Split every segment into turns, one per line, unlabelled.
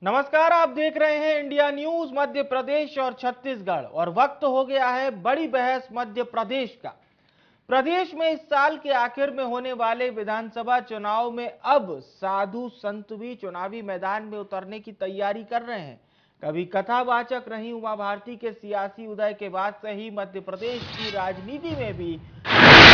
नमस्कार, आप देख रहे हैं इंडिया न्यूज। मध्य प्रदेश और छत्तीसगढ़ और वक्त हो गया है बड़ी बहस मध्य प्रदेश का। प्रदेश में इस साल के आखिर में होने वाले विधानसभा चुनाव में अब साधु संत भी चुनावी मैदान में उतरने की तैयारी कर रहे हैं। कभी कथावाचक रही उमा भारती के सियासी उदय के बाद से ही मध्य प्रदेश की राजनीति में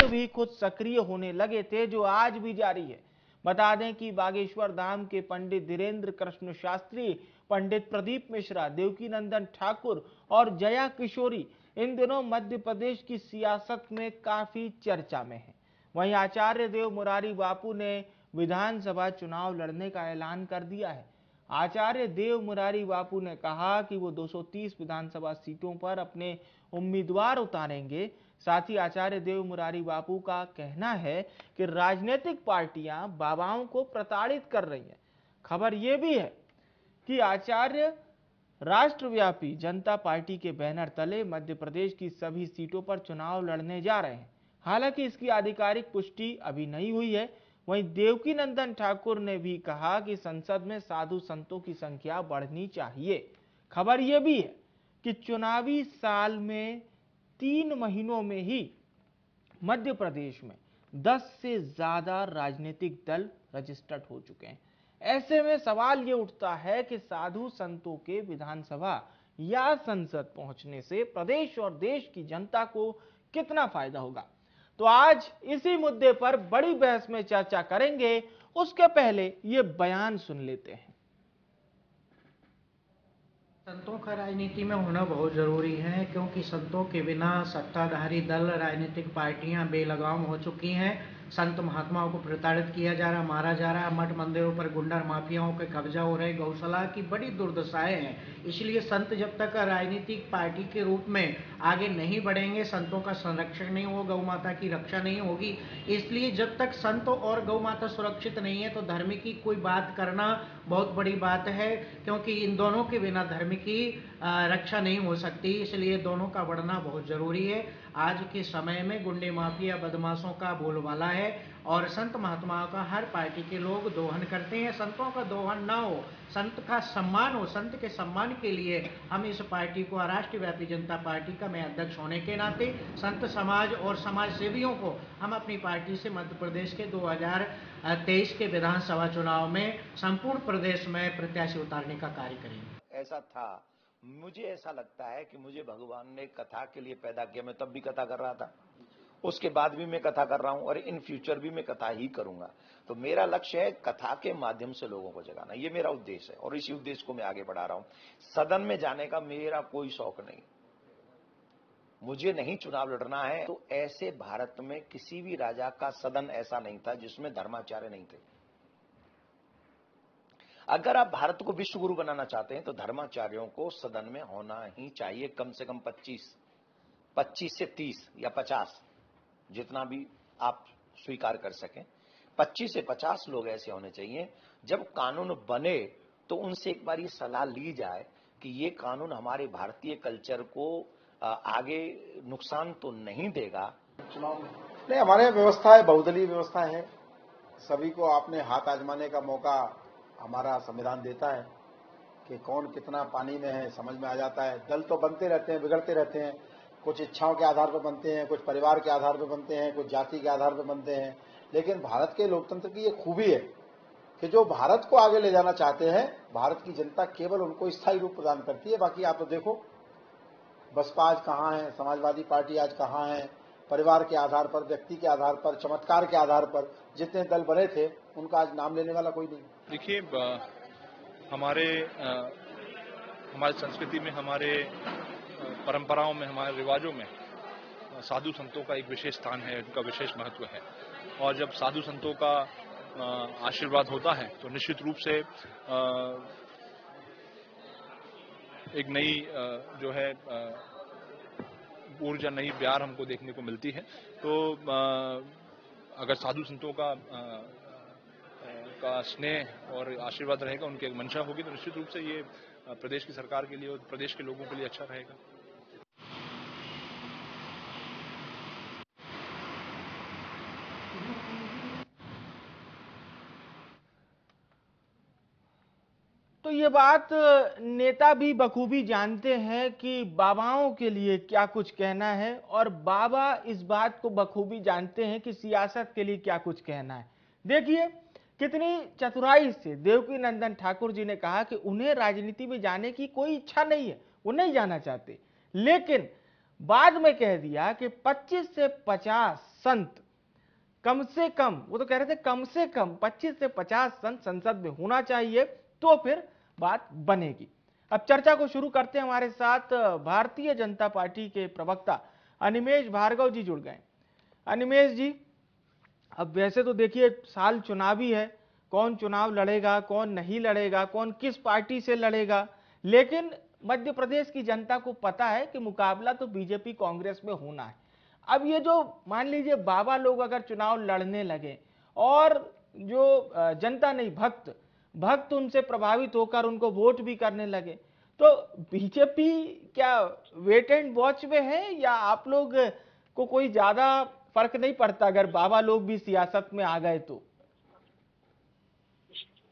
भी खुद सक्रिय होने लगे थे, जो आज भी जारी है। बता दें कि बागेश्वर धाम के पंडित धीरेन्द्र कृष्ण शास्त्री, पंडित प्रदीप मिश्रा, देवकी नंदन ठाकुर और जया किशोरी इन दिनों मध्य प्रदेश की सियासत में काफी चर्चा में है। वहीं आचार्य देव मुरारी बापू ने विधानसभा चुनाव लड़ने का ऐलान कर दिया है। आचार्य देव मुरारी बापू ने कहा कि वो 230 विधानसभा सीटों पर अपने उम्मीदवार उतारेंगे। साथ ही आचार्य देव मुरारी बापू का कहना है कि राजनीतिक पार्टियां बाबाओं को प्रताड़ित कर रही हैं। खबर यह भी है कि आचार्य राष्ट्रव्यापी जनता पार्टी के बैनर तले मध्य प्रदेश की सभी सीटों पर चुनाव लड़ने जा रहे हैं। हालांकि इसकी आधिकारिक पुष्टि अभी नहीं हुई है। वहीं देवकी नंदन ठाकुर ने भी कहा कि संसद में साधु संतों की संख्या बढ़नी चाहिए। खबर यह भी है कि चुनावी साल में 3 महीनों में ही मध्य प्रदेश में 10 से ज्यादा राजनीतिक दल रजिस्टर्ड हो चुके हैं। ऐसे में सवाल ये उठता है कि साधु संतों के विधानसभा या संसद पहुंचने से प्रदेश और देश की जनता को कितना फायदा होगा। तो आज इसी मुद्दे पर बड़ी बहस में चर्चा करेंगे। उसके पहले ये बयान सुन लेते हैं।
संतों का राजनीति में होना बहुत जरूरी है, क्योंकि संतों के बिना सत्ताधारी दल, राजनीतिक पार्टियां बेलगाम हो चुकी हैं। संत महात्माओं को प्रताड़ित किया जा रहा, मारा जा रहा, मठ मंदिरों पर गुंडा माफियाओं के कब्जा हो रहे, गौशाला की बड़ी दुर्दशाएं हैं। इसलिए संत जब तक राजनीतिक पार्टी के रूप में आगे नहीं बढ़ेंगे, संतों का संरक्षण नहीं होगा, गौ माता की रक्षा नहीं होगी। इसलिए जब तक संत और गौ माता सुरक्षित नहीं है तो धर्म की कोई बात करना बहुत बड़ी बात है, क्योंकि इन दोनों के बिना धर्म की रक्षा नहीं हो सकती। इसलिए दोनों का बढ़ना बहुत जरूरी है। आज के समय में गुंडे माफिया बदमाशों का बोलबाला है और संत महात्माओं का हर पार्टी के लोग दोहन करते हैं। संतों का दोहन ना हो, संत का सम्मान हो। संत के सम्मान के लिए हम इस पार्टी को, राष्ट्रव्यापी जनता पार्टी का मैं अध्यक्ष होने के नाते, संत समाज और समाज सेवियों को हम अपनी पार्टी से मध्य प्रदेश के 2023 के विधानसभा चुनाव में संपूर्ण प्रदेश में प्रत्याशी उतारने का कार्य करेंगे।
ऐसा था, मुझे ऐसा लगता है कि मुझे भगवान ने कथा के लिए पैदा किया। मैं तब भी कथा कर रहा था, उसके बाद भी मैं कथा कर रहा हूं और इन फ्यूचर भी मैं कथा ही करूंगा। तो मेरा लक्ष्य है कथा के माध्यम से लोगों को जगाना, ये मेरा उद्देश्य है और इसी उद्देश्य को मैं आगे बढ़ा रहा हूं। सदन में जाने का मेरा कोई शौक नहीं, मुझे नहीं चुनाव लड़ना है। तो ऐसे भारत में किसी भी राजा का सदन ऐसा नहीं था जिसमें धर्माचार्य नहीं थे। अगर आप भारत को विश्व गुरु बनाना चाहते हैं तो धर्माचार्यों को सदन में होना ही चाहिए। कम से कम 25 से 30 या 50, जितना भी आप स्वीकार कर सकें, 25 से 50 लोग ऐसे होने चाहिए। जब कानून बने तो उनसे एक बार ये सलाह ली जाए कि ये कानून हमारे भारतीय कल्चर को आगे नुकसान तो नहीं देगा।
चुनाव नहीं, हमारे व्यवस्था है, बहुदलीय व्यवस्था है। सभी को आपने हाथ आजमाने का मौका हमारा संविधान देता है कि कौन कितना पानी में है समझ में आ जाता है। दल तो बनते रहते हैं, बिगड़ते रहते हैं, कुछ इच्छाओं के आधार पर बनते हैं, कुछ परिवार के आधार पर बनते हैं, कुछ जाति के आधार पर बनते हैं। लेकिन भारत के लोकतंत्र की ये खूबी है कि जो भारत को आगे ले जाना चाहते हैं, भारत की जनता केवल उनको स्थायी रूप प्रदान करती है। बाकी आप तो देखो, बसपा आज कहाँ है, समाजवादी पार्टी आज कहाँ है। परिवार के आधार पर, व्यक्ति के आधार पर, चमत्कार के आधार पर जितने दल बने थे उनका आज नाम लेने वाला कोई नहीं।
देखिए, हमारे संस्कृति में, हमारे परंपराओं में, हमारे रिवाजों में साधु संतों का एक विशेष स्थान है, उनका विशेष महत्व है। और जब साधु संतों का आशीर्वाद होता है तो निश्चित रूप से एक नई जो है ऊर्जा, नई प्यार हमको देखने को मिलती है। तो अगर साधु संतों का स्नेह और आशीर्वाद रहेगा, उनकी एक मंशा होगी, तो निश्चित रूप से ये प्रदेश की सरकार के लिए और प्रदेश के लोगों के लिए अच्छा रहेगा।
तो तो ये बात नेता भी बखूबी जानते हैं कि बाबाओं के लिए क्या कुछ कहना है, और बाबा इस बात को बखूबी जानते हैं कि सियासत के लिए क्या कुछ कहना है। देखिए कितनी चतुराई से देवकी नंदन ठाकुर जी ने कहा कि उन्हें राजनीति में जाने की कोई इच्छा नहीं है, वो नहीं जाना चाहते, लेकिन बाद में कह दिया कि 25 से 50 संत कम से कम, वो तो कह रहे थे कम से कम 25 से 50 संत संसद में होना चाहिए, तो फिर बात बनेगी। अब चर्चा को शुरू करते हैं। हमारे साथ भारतीय जनता पार्टी के प्रवक्ता अनिमेष भार्गव जी जुड़ गए। अनिमेष जी, अब वैसे तो देखिए साल चुनावी है, कौन चुनाव लड़ेगा कौन नहीं लड़ेगा, कौन किस पार्टी से लड़ेगा, लेकिन मध्य प्रदेश की जनता को पता है कि मुकाबला तो बीजेपी कांग्रेस में होना है। अब ये जो मान लीजिए बाबा लोग अगर चुनाव लड़ने लगे और जो जनता नहीं भक्त उनसे प्रभावित होकर उनको वोट भी करने लगे, तो बीजेपी क्या वेट एंड वॉच में है, या आप लोग को कोई ज्यादा फर्क नहीं पड़ता अगर बाबा लोग भी सियासत में आ गए तो?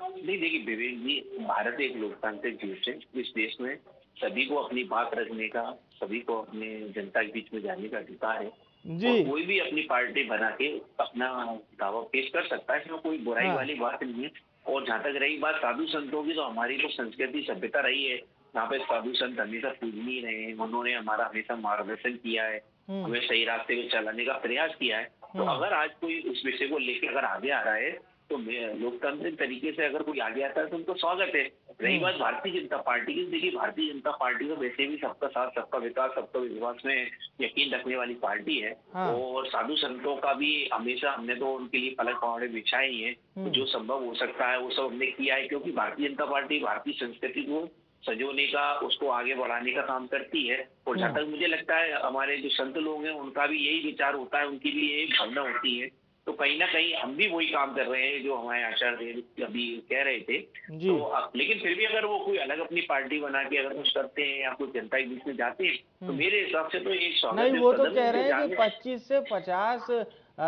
नहीं, देखिए विवेक जी, भारत एक लोकतांत्रिक देश है। इस देश में सभी को अपनी बात रखने का, सभी को अपने जनता के बीच में जाने का अधिकार है
जी।
और कोई भी अपनी पार्टी बना के अपना दावा पेश कर सकता है, इसमें कोई बुराई वाली बात नहीं है। और जहाँ तक रही बात साधु संतों की, तो हमारी तो संस्कृति सभ्यता रही है, यहाँ पे साधु संत हमेशा पूजनीय रहे हैं। उन्होंने हमारा हमेशा मार्गदर्शन किया है, हमें सही रास्ते में चलाने का प्रयास किया है। तो अगर आज कोई उस विषय को लेकर अगर आगे आ रहा है, तो लोकतांत्रिक तरीके से अगर कोई आगे आता है तो उनको स्वागत है। रही बात भारतीय जनता पार्टी की, देखिए भारतीय जनता पार्टी तो वैसे भी सबका साथ सबका विकास सबका विश्वास में यकीन रखने वाली पार्टी है। और साधु संतों का भी हमेशा हमने तो उनके लिए पलक पहाड़े बिछाए ही है, तो जो संभव हो सकता है वो सब हमने किया है, क्योंकि भारतीय जनता पार्टी भारतीय संस्कृति को संजोने का, उसको आगे बढ़ाने का काम करती है। और जहाँ तक मुझे लगता है हमारे जो संत लोग हैं उनका भी यही विचार होता है, उनकी भी यही भावना होती है। तो कहीं ना कहीं हम भी वही काम कर रहे हैं जो हमारे आचार्य अभी कह रहे थे। तो लेकिन फिर भी अगर वो कोई अलग अपनी पार्टी बना के अगर कुछ करते हैं या कोई जनता के बीच में जाते हैं, तो मेरे हिसाब से तो एक स्वागत
नहीं, वो तो कह रहे हैं कि 25 से 50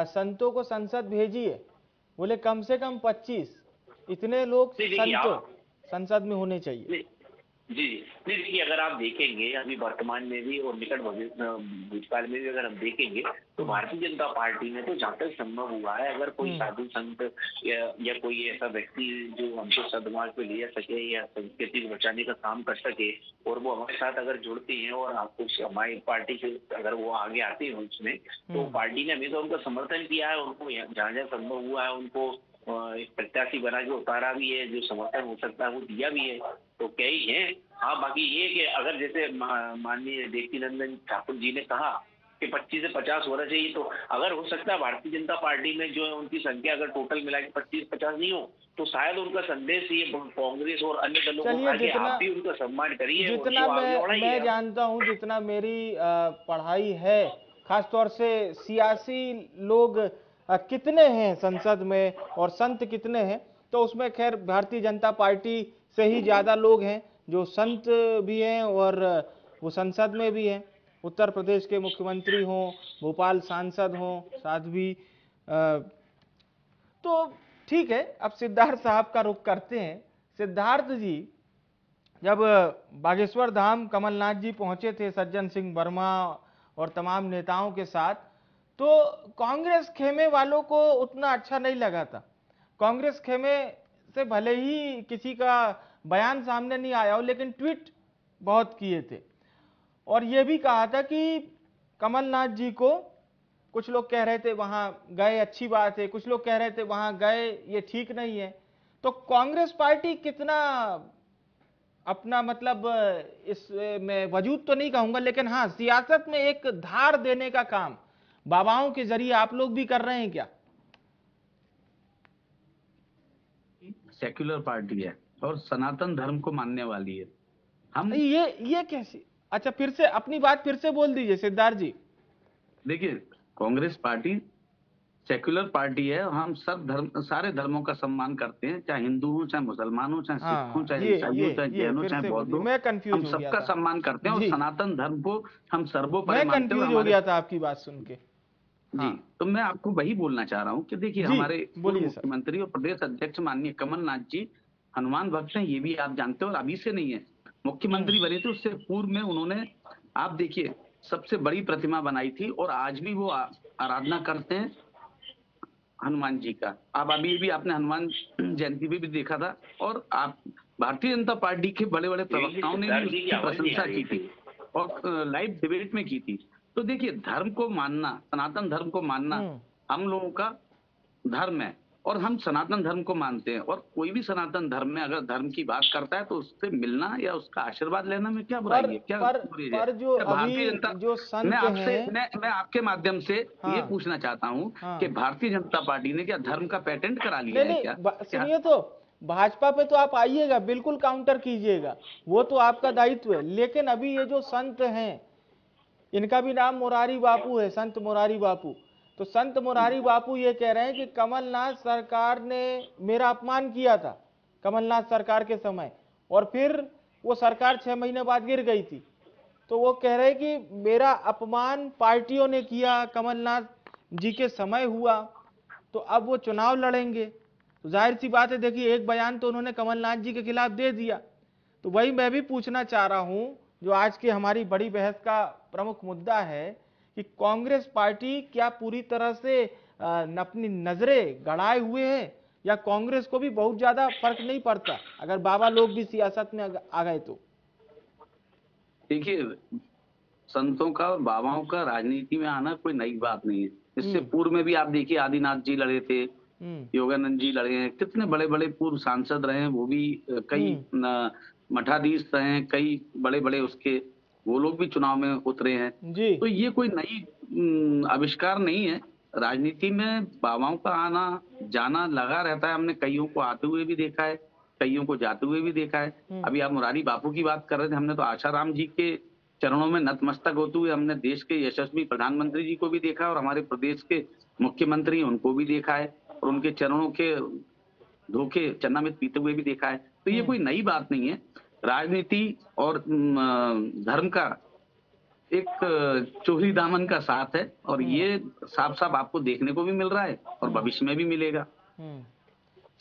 संतों को संसद भेजिए, बोले कम से कम 25 इतने लोग संसद में होने चाहिए।
जी नहीं, देखिए अगर आप देखेंगे अभी वर्तमान में भी और निकट भूतकाल में भी अगर हम देखेंगे, तो भारतीय जनता पार्टी में तो जहाँ तक संभव हुआ है, अगर कोई साधु संत या कोई ऐसा व्यक्ति जो हमको सदमार्ग पे ले सके या संस्कृति को बचाने का काम कर सके, और वो हमारे साथ अगर जुड़ते हैं और आपको हमारी पार्टी से अगर वो आगे आते हैं उसमें, तो पार्टी ने हमेशा उनका समर्थन किया है, उनको जहाँ जहाँ संभव हुआ है उनको एक प्रत्याशी बना के उतारा भी है, जो समर्थन हो सकता है वो दिया भी है। तो कई है। हाँ, बाकी ये कि अगर जैसे माननीय देवकी नंदन ठाकुर जी ने कहा कि 25 से 50 होना चाहिए, तो अगर हो सकता है भारतीय जनता पार्टी में जो है उनकी संख्या अगर टोटल मिला के 25-50 नहीं हो, तो शायद उनका संदेश ये कांग्रेस और अन्य दलों को आप भी उनका सम्मान करिए।
जितना मैं जानता हूँ, जितना मेरी पढ़ाई है, खासतौर से सियासी लोग कितने हैं संसद में और संत कितने हैं, तो उसमें खैर भारतीय जनता पार्टी से ही ज्यादा लोग हैं जो संत भी हैं और वो संसद में भी हैं। उत्तर प्रदेश के मुख्यमंत्री हों, भोपाल सांसद हों, साध्वी। तो ठीक है, अब सिद्धार्थ साहब का रुख करते हैं। सिद्धार्थ जी, जब बागेश्वर धाम कमलनाथ जी पहुंचे थे सज्जन सिंह वर्मा और तमाम नेताओं के साथ, तो कांग्रेस खेमे वालों को उतना अच्छा नहीं लगा था। कांग्रेस खेमे से भले ही किसी का बयान सामने नहीं आया हो, लेकिन ट्वीट बहुत किए थे और ये भी कहा था कि कमलनाथ जी को, कुछ लोग कह रहे थे वहां गए अच्छी बात है, कुछ लोग कह रहे थे वहां गए ये ठीक नहीं है। तो कांग्रेस पार्टी कितना अपना मतलब इसमें वजूद तो नहीं कहूंगा, लेकिन हाँ सियासत में एक धार देने का काम बाबाओं के जरिए आप लोग भी कर रहे हैं क्या?
सेक्युलर पार्टी है और सनातन धर्म को मानने वाली है। हम
ये कैसे? अच्छा, फिर से अपनी बात फिर से बोल दीजिए सिद्धार्थ जी।
देखिए, कांग्रेस पार्टी सेक्युलर पार्टी है। हम सब धर्म, सारे धर्मों का सम्मान करते हैं, चाहे हिंदू हो, चाहे मुसलमान हो, चाहे सिख हो, चाहे ईसाई हो, चाहे जैन हो, चाहे बौद्ध हो, हम सबका सम्मान करते हैं और सनातन धर्म को हम सर्वोपरि मानते हैं।
मैं कंफ्यूज हो गया था आपकी बात सुन के।
जी, तो मैं आपको वही बोलना चाह रहा हूँ कि देखिए, हमारे मुख्यमंत्री और प्रदेश अध्यक्ष माननीय कमलनाथ जी हनुमान भक्त हैं, ये भी आप जानते हो, और अभी से नहीं है, मुख्यमंत्री बने थे उससे पूर्व में उन्होंने, आप देखिए, सबसे बड़ी प्रतिमा बनाई थी और आज भी वो आराधना करते हैं हनुमान जी का। अब अभी भी आपने हनुमान जयंती भी देखा था, और आप भारतीय जनता पार्टी के बड़े बड़े प्रवक्ताओं ने भी उसकी प्रशंसा की थी और लाइव डिबेट में की थी। तो देखिए, धर्म को मानना, सनातन धर्म को मानना हम लोगों का धर्म है और हम सनातन धर्म को मानते हैं, और कोई भी सनातन धर्म में अगर धर्म की बात करता है तो उससे मिलना या उसका आशीर्वाद लेना में क्या बुराई है, क्या बुराई है?
जो भारतीय जनता, जो संत
मैं आपके माध्यम से ये पूछना चाहता हूँ कि भारतीय जनता पार्टी ने क्या धर्म का पेटेंट करा लिया है क्या?
सुनिए, तो भाजपा पे तो आप आइएगा, बिल्कुल काउंटर कीजिएगा, वो तो आपका दायित्व है, लेकिन अभी ये जो संत हैं, इनका भी नाम मोरारी बापू है, संत मोरारी बापू। तो संत मोरारी बापू ये कह रहे हैं कि कमलनाथ सरकार ने मेरा अपमान किया था, कमलनाथ सरकार के समय, और फिर वो सरकार 6 महीने बाद गिर गई थी। तो वो कह रहे हैं कि मेरा अपमान पार्टियों ने किया, कमलनाथ जी के समय हुआ, तो अब वो चुनाव लड़ेंगे। तो जाहिर सी बात है, देखिए, एक बयान तो उन्होंने कमलनाथ जी के खिलाफ दे दिया। तो वही मैं भी पूछना चाह रहा हूं, जो आज की हमारी बड़ी बहस का प्रमुख मुद्दा है कि कांग्रेस पार्टी क्या पूरी तरह से अपनी नजरें गड़ाए हुए है, या कांग्रेस को भी बहुत ज्यादा फर्क नहीं पड़ता अगर बाबा लोग भी सियासत में आ गए तो?
देखिए, संतों का और बाबाओं का राजनीति में आना कोई नई बात नहीं है। इससे पूर्व में भी आप देखिए, आदिनाथ जी लड़े थे, योगानंद जी लड़े हैं, कितने बड़े बड़े पूर्व सांसद रहे हैं, वो भी कई मठाधीश रहे हैं, कई बड़े बड़े उसके, वो लोग भी चुनाव में उतरे हैं जी। तो ये कोई नई आविष्कार नहीं है। राजनीति में बाबाओं का आना जाना लगा रहता है, हमने कईयों को आते हुए भी देखा है, कईयों को जाते हुए भी देखा है। अभी आप मुरारी बापू की बात कर रहे थे, हमने तो आशाराम जी के चरणों में नतमस्तक होते हुए हमने देश के यशस्वी प्रधानमंत्री जी को भी देखा और हमारे प्रदेश के मुख्यमंत्री उनको भी देखा है, और उनके चरणों के धोखे चरणामृत पीते हुए भी देखा है। तो ये कोई नई बात नहीं है। राजनीति और धर्म का एक चोरी दामन का साथ है, और ये साफ साफ आपको देखने को भी मिल रहा है और भविष्य में भी मिलेगा।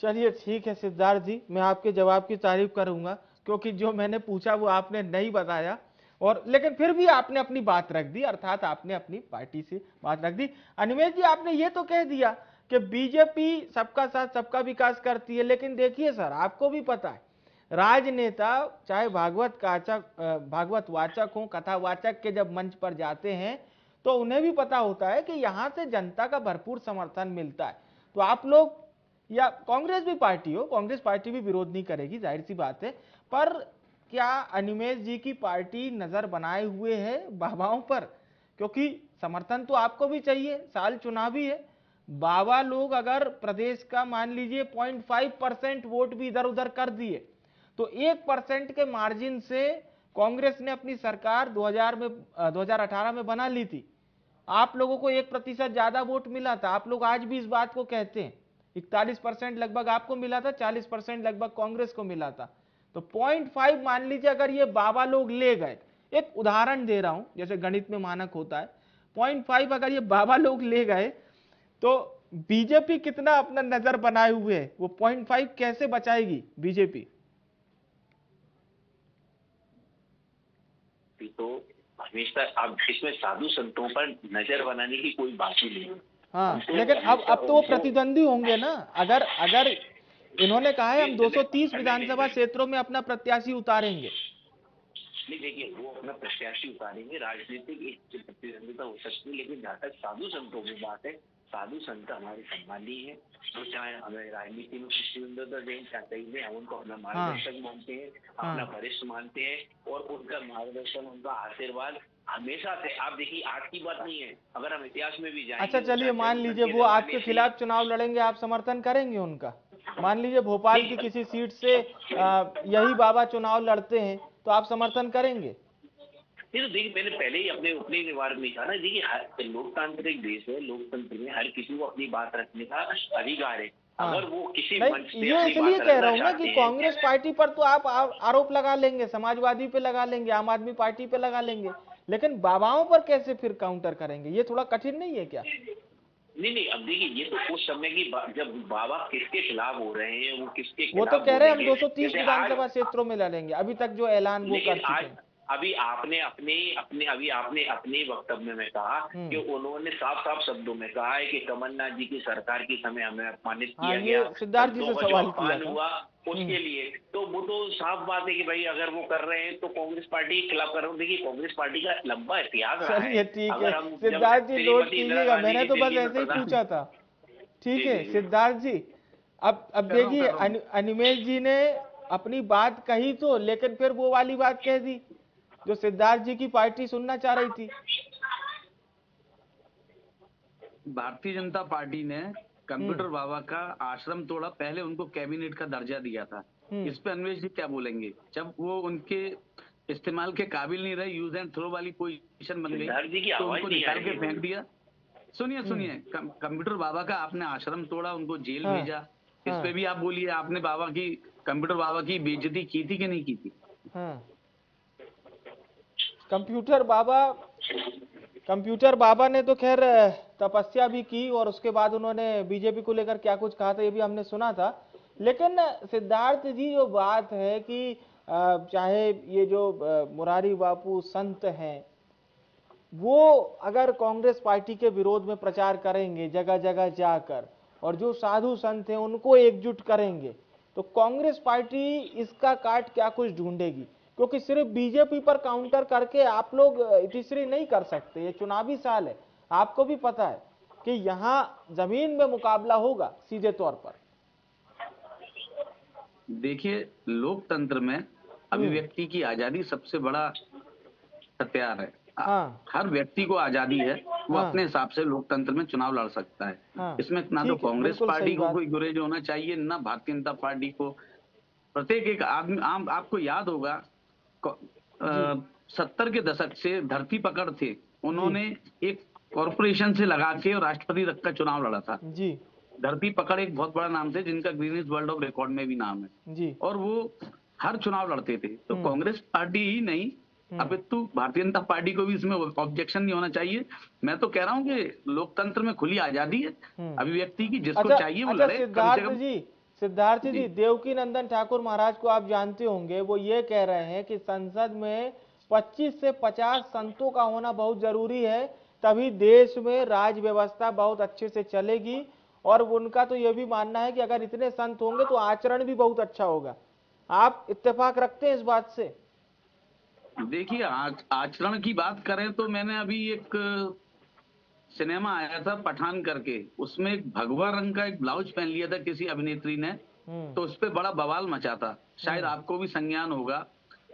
चलिए, ठीक है सिद्धार्थ जी, मैं आपके जवाब की तारीफ करूंगा, क्योंकि जो मैंने पूछा वो आपने नहीं बताया, और लेकिन फिर भी आपने अपनी बात रख दी, अर्थात आपने अपनी पार्टी से बात रख दी। अनिमेश जी, आपने ये तो कह दिया कि बीजेपी सबका साथ सबका विकास करती है, लेकिन देखिए सर, आपको भी पता है, राजनेता चाहे भागवत वाचक हो, कथावाचक के जब मंच पर जाते हैं तो उन्हें भी पता होता है कि यहां से जनता का भरपूर समर्थन मिलता है। तो आप लोग, या कांग्रेस भी पार्टी हो, कांग्रेस पार्टी भी विरोध नहीं करेगी, जाहिर सी बात है, पर क्या अनिमेश जी की पार्टी नजर बनाए हुए है बाबाओं पर? क्योंकि समर्थन तो आपको भी चाहिए, साल चुनावी है। बाबा लोग अगर प्रदेश का मान लीजिए 0.5% वोट भी इधर उधर कर दिए, तो 1% के मार्जिन से कांग्रेस ने अपनी सरकार 2018 में बना ली थी। आप लोगों को 1% ज्यादा वोट मिला था, आप लोग आज भी इस बात को कहते हैं। 41% लगभग आपको मिला था, 40% लगभग कांग्रेस को मिला था। तो 0.5 मान लीजिए अगर ये बाबा लोग ले गए, एक उदाहरण दे रहा हूं, जैसे गणित में मानक होता है, 0.5 अगर ये बाबा लोग ले गए तो बीजेपी कितना अपना नजर बनाए हुए है, वो 0.5 कैसे बचाएगी बीजेपी?
तो हमेशा अब इसमें साधु संतों पर नजर बनाने की कोई बात ही नहीं है।
हाँ, लेकिन अब तो वो प्रतिद्वंदी होंगे ना। अगर इन्होंने कहा है हम 230 विधानसभा क्षेत्रों में अपना प्रत्याशी उतारेंगे।
नहीं, देखिए, वो अपना प्रत्याशी उतारेंगे, राजनीतिक एक प्रतिद्वंदिता हो सकती है, लेकिन जहाँ तक साधु संतों की बात है, साधु संत हमारे सम्मानीय है, तो चाहे हमें राजनीति में प्रतिद्वंदिता दें चाहते हैं, हम उनको अपना मार्गदर्शक मानते हैं, अपना वरिष्ठ मानते हैं, और उनका मार्गदर्शन, उनका आशीर्वाद हमेशा से, आप देखिए, आज की बात नहीं है, अगर हम इतिहास में भी जाएं।
अच्छा, चलिए, मान लीजिए वो आपके खिलाफ चुनाव लड़ेंगे, आप समर्थन करेंगे उनका? मान लीजिए भोपाल की किसी सीट से यही बाबा चुनाव लड़ते हैं, तो आप समर्थन करेंगे?
नहीं, तो देखिए, मैंने पहले ही अपने निवार में कहा ना, देखिए, लोकतांत्रिक देश है, लोकतंत्र में हर किसी को अपनी बात रखने का अधिकार है। अगर वो किसी मंच पे
ये इसलिए कह रहा हूँ ना कि कांग्रेस पार्टी पर तो आप आरोप लगा लेंगे, समाजवादी पे लगा लेंगे, आम आदमी पार्टी पे लगा लेंगे, लेकिन बाबाओं पर कैसे फिर काउंटर करेंगे? ये थोड़ा कठिन नहीं है क्या?
नहीं, अब देखिए ये तो उस समय की जब बाबा किसके खिलाफ हो रहे हैं, वो किसके
वो
खिलाफ
तो कह रहे हैं हम
बोलेंगे।
230
जैसे
विधानसभा क्षेत्रों में लड़ेंगे, अभी तक जो ऐलान वो कर
लेकिन
चुके
आज
हैं।
अभी आपने अपने वक्तव्य में कहा कि उन्होंने साफ साफ शब्दों में कहा है कि कमलनाथ जी की सरकार के समय हमें अपमानित किया
ये
गया,
सिद्धार्थ जी से
संतों का जो
सवाल
अपमान
किया था।
हुआ उसके लिए, तो वो तो साफ बात है कि भाई अगर वो कर रहे हैं तो कांग्रेस पार्टी के खिलाफ कर रहे हैं। देखिए कांग्रेस पार्टी का लंबा इतिहास रहा है।
चलिए ठीक है
अगर हम
सिद्धार्थ जी नोट
श्रीमती इंदिरा
कीजिएगा,
गांधी
मैंने
जी
तो बस
दिल्ली में
ऐसे ही
प्रधान-
पूछा था। ठीक
जी,
है
जी।
सिद्धार्थ जी, अब देखिए अनिमेश जी ने अपनी बात कही तो, लेकिन फिर वो वाली बात कह दी जो सिद्धार्थ जी की पार्टी सुनना चाह रही थी।
भारतीय जनता पार्टी ने कंप्यूटर बाबा का आश्रम तोड़ा, पहले उनको कैबिनेट का दर्जा दिया था। इस पे अनिमेश जी क्या बोलेंगे? जब वो उनके इस्तेमाल के काबिल नहीं रहे, यूज एंड थ्रो वाली पोजीशन बन गई, तो उनको निकाल के फेंक दिया। सुनिए कंप्यूटर बाबा का आपने आश्रम तोड़ा, उनको जेल भेजा, इस पे भी आप बोलिए, आपने कंप्यूटर बाबा की बेइज्जती की थी कि नहीं की थी?
कंप्यूटर बाबा ने तो खैर तपस्या भी की और उसके बाद उन्होंने बीजेपी को लेकर क्या कुछ कहा था ये भी हमने सुना था। लेकिन सिद्धार्थ जी जो बात है कि चाहे ये जो मुरारी बापू संत हैं वो अगर कांग्रेस पार्टी के विरोध में प्रचार करेंगे जगह जगह जाकर और जो साधु संत हैं उनको एकजुट करेंगे तो कांग्रेस पार्टी इसका काट क्या कुछ ढूंढेगी, क्योंकि सिर्फ बीजेपी पर काउंटर करके आप लोग इतिश्री नहीं कर सकते। ये चुनावी साल है, आपको भी पता है कि यहाँ जमीन में मुकाबला होगा सीधे तौर पर।
देखिए लोकतंत्र में अभिव्यक्ति की आजादी सबसे बड़ा हथियार है। हर व्यक्ति को आजादी है, वो अपने हिसाब से लोकतंत्र में चुनाव लड़ सकता है। इसमें ना तो कांग्रेस पार्टी को कोई गुरेज होना चाहिए, ना भारतीय जनता पार्टी को। प्रत्येक एक आदमी, आपको याद होगा 70 के दशक से धरती पकड़ थे, उन्होंने एक कॉरपोरेशन से लगा के राष्ट्रपति तक का चुनाव लड़ा था जी। धरती पकड़ एक बहुत बड़ा नाम थे जिनका गिनीज वर्ल्ड ऑफ रिकॉर्ड में भी नाम है जी। और वो हर चुनाव लड़ते थे। तो कांग्रेस पार्टी ही नहीं, अपितु भारतीय जनता पार्टी को भी इसमें ऑब्जेक्शन नहीं होना चाहिए। मैं तो कह रहा हूँ कि लोकतंत्र में खुली आजादी है अभिव्यक्ति की, जिसको चाहिए वो लड़े।
सिद्धार्थ जी, देवकी नंदन ठाकुर महाराज को आप जानते होंगे, वो ये कह रहे हैं कि संसद में 25 से 50 संतों का होना बहुत जरूरी है, तभी देश में राज व्यवस्था बहुत अच्छे से चलेगी। और उनका तो ये भी मानना है कि अगर इतने संत होंगे तो आचरण भी बहुत अच्छा होगा। आप इत्तेफाक रखते हैं इस बात से?
देखिए आचरण की बात करें तो मैंने अभी एक सिनेमा आया था पठान करके, उसमें एक भगवा रंग का एक ब्लाउज पहन लिया था किसी अभिनेत्री ने, तो उस पर बड़ा बवाल मचा था, शायद आपको भी संज्ञान होगा।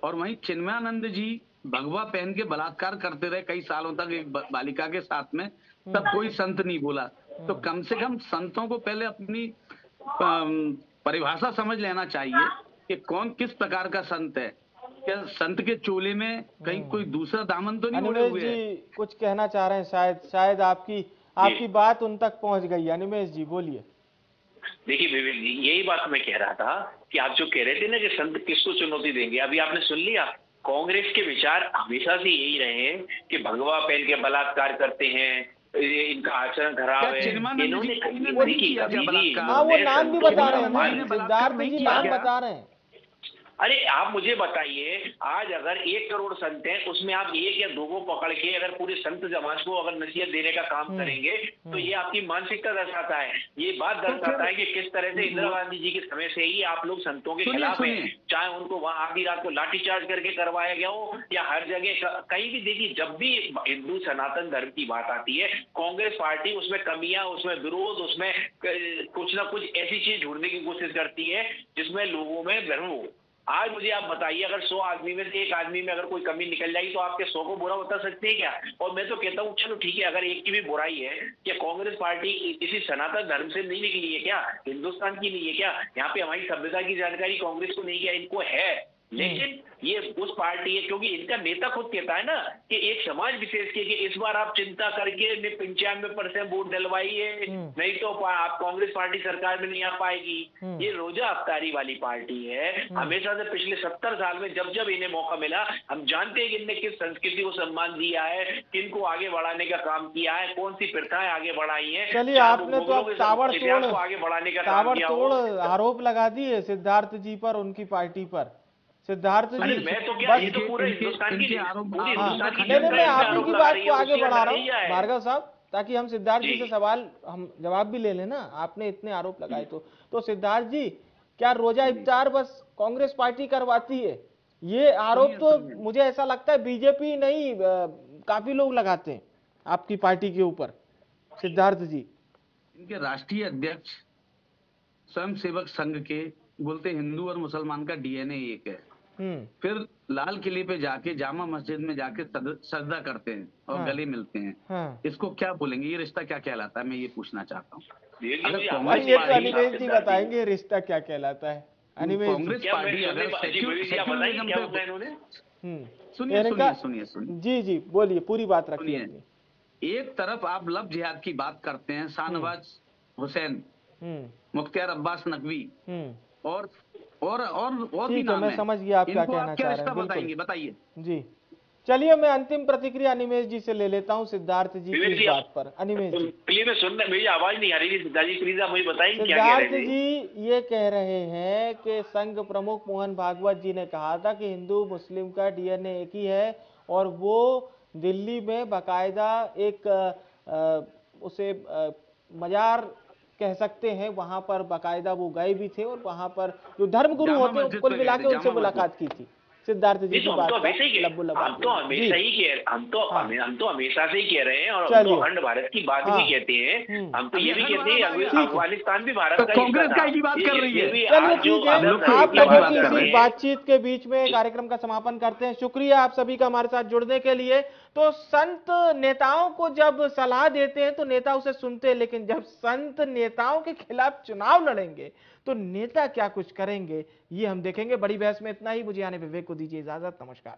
और वहीं चिन्मयानंद जी भगवा पहन के बलात्कार करते रहे कई सालों तक एक बालिका के साथ में, तब कोई संत नहीं बोला। तो कम से कम संतों को पहले अपनी परिभाषा समझ लेना चाहिए कि कौन किस प्रकार का संत है। क्या संत के चोले में कहीं कोई दूसरा दामन तो नहीं ओढ़े हुए है?
जी कुछ कहना चाह रहे हैं, शायद आपकी बात उन तक पहुंच गई। अनिमेश जी बोलिए।
देखिए विवेक जी, यही बात मैं कह रहा था कि आप जो कह रहे थे ना कि संत किसको चुनौती देंगे, अभी आपने सुन लिया। कांग्रेस के विचार हमेशा से यही रहे हैं कि भगवा पहन के बलात्कार करते हैं, इनका आचरण खराब है। इन्होंने
वो नाम भी बता रहे हैं, सिद्धार्थ जी नाम बता रहे हैं।
अरे आप मुझे बताइए, आज अगर 1 करोड़ संत हैं, उसमें आप 1 या 2 को पकड़ के अगर पूरे संत समाज को अगर नसीहत देने का काम करेंगे तो ये आपकी मानसिकता दर्शाता है। ये बात दर्शाता है कि किस तरह से इंदिरा गांधी जी के समय से ही आप लोग संतों के खिलाफ हैं, चाहे उनको वहां आधी रात को लाठीचार्ज करके करवाया गया हो या हर जगह कहीं भी। देखिए जब भी हिंदू सनातन धर्म की बात आती है, कांग्रेस पार्टी उसमें कमियां, उसमें विरोध, उसमें कुछ ना कुछ ऐसी चीज ढूंढने की कोशिश करती है जिसमें लोगों में भ्रम हो। आज मुझे आप बताइए, अगर 100 आदमी में से 1 आदमी में अगर कोई कमी निकल जाएगी तो आपके 100 को बुरा बता सकते हैं क्या? और मैं तो कहता हूँ चलो ठीक है, अगर एक की भी बुराई है, क्या कांग्रेस पार्टी किसी सनातन धर्म से नहीं निकली है क्या? हिंदुस्तान की नहीं है क्या? यहाँ पे हमारी सभ्यता की जानकारी कांग्रेस को नहीं, क्या इनको है? लेकिन ये उस पार्टी है, क्योंकि इनका नेता खुद कहता है ना कि एक समाज विशेष के कि इस बार आप चिंता करके 95% वोट दिलवाइए, नहीं तो आप कांग्रेस पार्टी सरकार में नहीं आ पाएगी। ये रोजा अफ्तारी वाली पार्टी है। हमेशा से पिछले 70 साल में जब जब इन्हें मौका मिला, हम जानते हैं कि इनने किस संस्कृति को सम्मान दिया है, किनको आगे बढ़ाने का काम किया है, कौन सी प्रथाएं आगे बढ़ाई है।
चलिए, आपने तो अब ताबड़तोड़
आगे बढ़ाने का काम किया,
आरोप लगा दिए सिद्धार्थ जी पर, उनकी पार्टी पर। सिद्धार्थ जी,
मैं तो क्या, ये तो पूरे हिंदुस्तान की
मैं आप ही की बात को आगे बढ़ा रहा हूँ भार्गव साहब, ताकि हम सिद्धार्थ जी से सवाल हम जवाब भी ले लेना। आपने इतने आरोप लगाए तो सिद्धार्थ जी, क्या रोजा इफ्तार बस कांग्रेस पार्टी करवाती है? ये आरोप तो मुझे ऐसा लगता है बीजेपी नहीं, काफी लोग लगाते हैं आपकी पार्टी के ऊपर। सिद्धार्थ जी,
इनके राष्ट्रीय अध्यक्ष स्वयंसेवक संघ के बोलते हिंदू और मुसलमान का डीएनए एक है। फिर लाल किले पे जाके जामा मस्जिद में जाके सजदा करते हैं और गले मिलते हैं। इसको क्या बोलेंगे? ये रिश्ता क्या कहलाता है? मैं ये पूछना चाहता हूँ।
अनिमेश जी बताएंगे रिश्ता क्या कहलाता है।
कांग्रेस पार्टी अगर
सुनिए जी, बोलिए, पूरी बात रखिए।
एक तरफ आप लव जिहाद की बात करते हैं, शाहनवाज हुसैन, मुख्तियार अब्बास नकवी और भी नाम
मैं समझ गया आप क्या कहना चाह रहे हैं।
बताइए, बताइए
जी। चलिए, मैं अंतिम प्रतिक्रिया अनिमेश जी से ले लेता हूँ सिद्धार्थ जी की इस बात पर। अनिमेश जी,
प्लीज मैं सुनने, मेरी आवाज नहीं आ रही थी। सिद्धार्थ जी प्लीज आप मुझे बताइए क्या कह रहे थे।
सिद्धार्थ जी ये कह रहे हैं कि संघ प्रमुख मोहन भागवत जी ने कहा था कि हिंदू मुस्लिम का डीएनए एक ही है, और वो दिल्ली में बाकायदा एक उसे मजार कह सकते हैं, वहां पर बाकायदा वो गए भी थे और वहां पर जो धर्मगुरु होते हैं कुल मिला के उनसे मुलाकात की थी। सिद्धार्थ जी की बात,
हम तो हमेशा ही कह, हम तो हमेशा से ही कह रहे हैं, और हम तो अखंड भारत की बात भी कहते हैं। हम तो ये भी कहते हैं अफगानिस्तान भी भारत का
कांग्रेस का ही बात कर रही है।
चलिए ठीक है, आप लोगों की इसी बातचीत के बीच में कार्यक्रम का समापन करते हैं। शुक्रिया आप सभी का हमारे साथ जुड़ने के लिए। तो संत नेताओं को जब सलाह देते हैं तो नेता उसे सुनते हैं, लेकिन जब संत नेताओं के खिलाफ चुनाव लड़ेंगे तो नेता क्या कुछ करेंगे, ये हम देखेंगे। बड़ी बहस में इतना ही। मुझे आने विवेक को दीजिए इजाजत। नमस्कार।